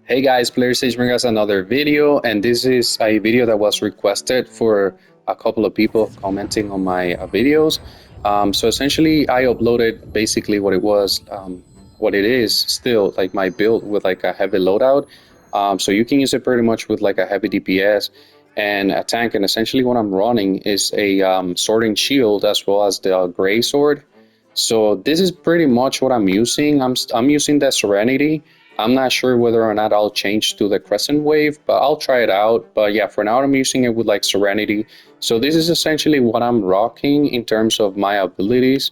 Hey guys, PlayerStage brings us another video, and this is a video that was requested for a couple of people commenting on my videos. So essentially, I uploaded basically what it was, what it is still like my build with like a heavy loadout. So you can use it pretty much with like a heavy DPS and a tank. And essentially, what I'm running is a sorting shield as well as the gray sword. So this is pretty much what I'm using. I'm using the Serenity. I'm not sure whether or not I'll change to the Crescent Wave, but I'll try it out. But yeah, for now I'm using it with like Serenity. So this is essentially what I'm rocking in terms of my abilities.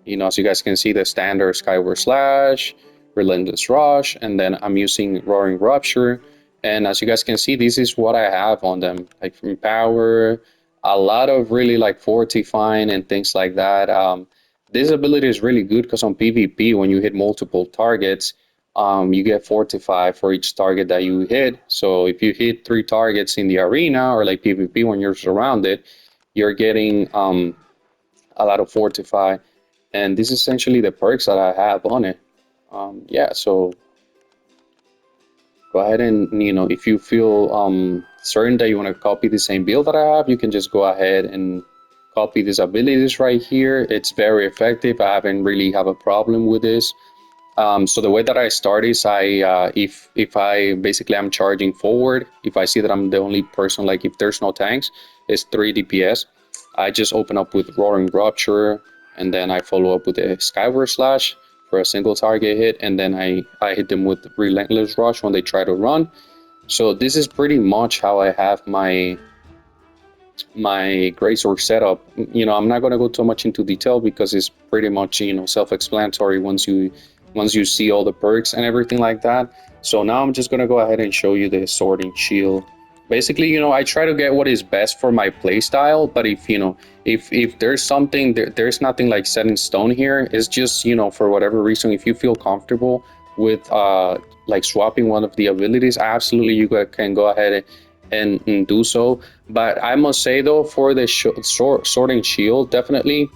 You know, as you guys can see, the standard Skyward Slash, Relentless Rush, and then I'm using Roaring Rupture. And as you guys can see, this is what I have on them, like from power, a lot of really like fortifying and things like that. This ability is really good because on PvP, when you hit multiple targets, you get fortify for each target that you hit. So if you hit 3 targets in the arena or like PvP when you're surrounded, you're getting a lot of fortify. And this is essentially the perks that I have on it. Yeah, so go ahead and, you know, if you feel certain that you want to copy the same build that I have, you can just go ahead and copy these abilities right here. It's very effective. I haven't really have a problem with this. So the way that I start is if I basically I'm charging forward, if I see that I'm the only person, like if there's no tanks, it's 3 DPS. I just open up with Roaring Rupture, and then I follow up with a Skyward Slash for a single target hit, and then I hit them with Relentless Rush when they try to run. So this is pretty much how I have my greatsword setup. You know, I'm not going to go too much into detail because it's pretty much, you know, self-explanatory once you see all the perks and everything like that. So now I'm just going to go ahead and show you the sorting shield. Basically, you know, I try to get what is best for my playstyle, but if, you know, if there's something, there's nothing like set in stone here. It's just, you know, for whatever reason, if you feel comfortable with like swapping one of the abilities, absolutely you can go ahead and do so. But I must say though, for the sorting shield, definitely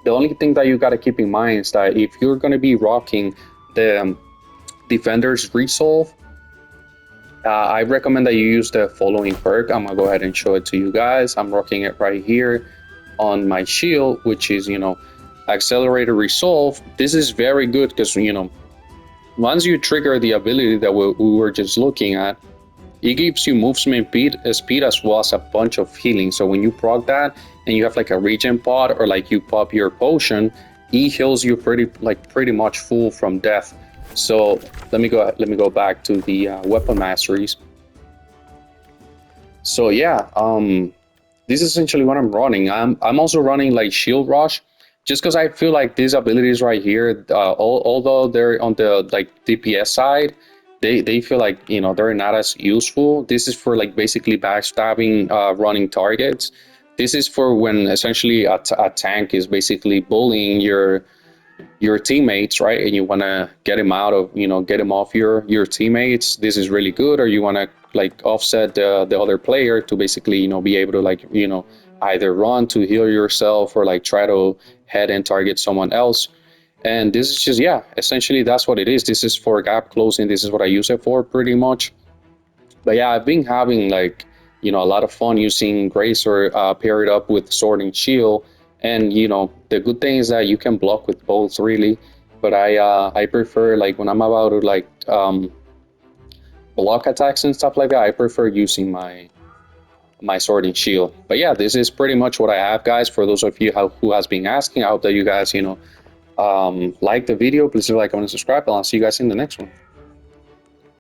the only thing that you got to keep in mind is that if you're going to be rocking the Defender's Resolve, I recommend that you use the following perk. I'm going to go ahead and show it to you guys. I'm rocking it right here on my shield, which is, you know, Accelerated Resolve. This is very good because, you know, once you trigger the ability that we were just looking at, it gives you movement speed as well as a bunch of healing. So when you proc that and you have like a regen pod or like you pop your potion, it heals you pretty much full from death. So let me go back to the weapon masteries. So yeah, this is essentially what I'm running. I'm also running like Shield Rush, just because I feel like these abilities right here, although they're on the like DPS side, they feel like, you know, they're not as useful. This is for like basically backstabbing running targets. This is for when essentially a tank is basically bullying your teammates, right? And you want to get him out of, you know, get him off your teammates. This is really good. Or you want to like offset the other player to basically, you know, be able to like, you know, either run to heal yourself or like try to head and target someone else. And this is just, yeah, essentially that's what it is. This is for gap closing. This is what I use it for pretty much. But yeah, I've been having like, you know, a lot of fun using Grace or pair it up with Sword and Shield. And, you know, the good thing is that you can block with both really. But I prefer like when I'm about to like block attacks and stuff like that, I prefer using my Sword and Shield. But yeah, this is pretty much what I have, guys. For those of you who has been asking, I hope that you guys, you know, like the video. Please leave a like, comment, and subscribe, and I'll see you guys in the next one.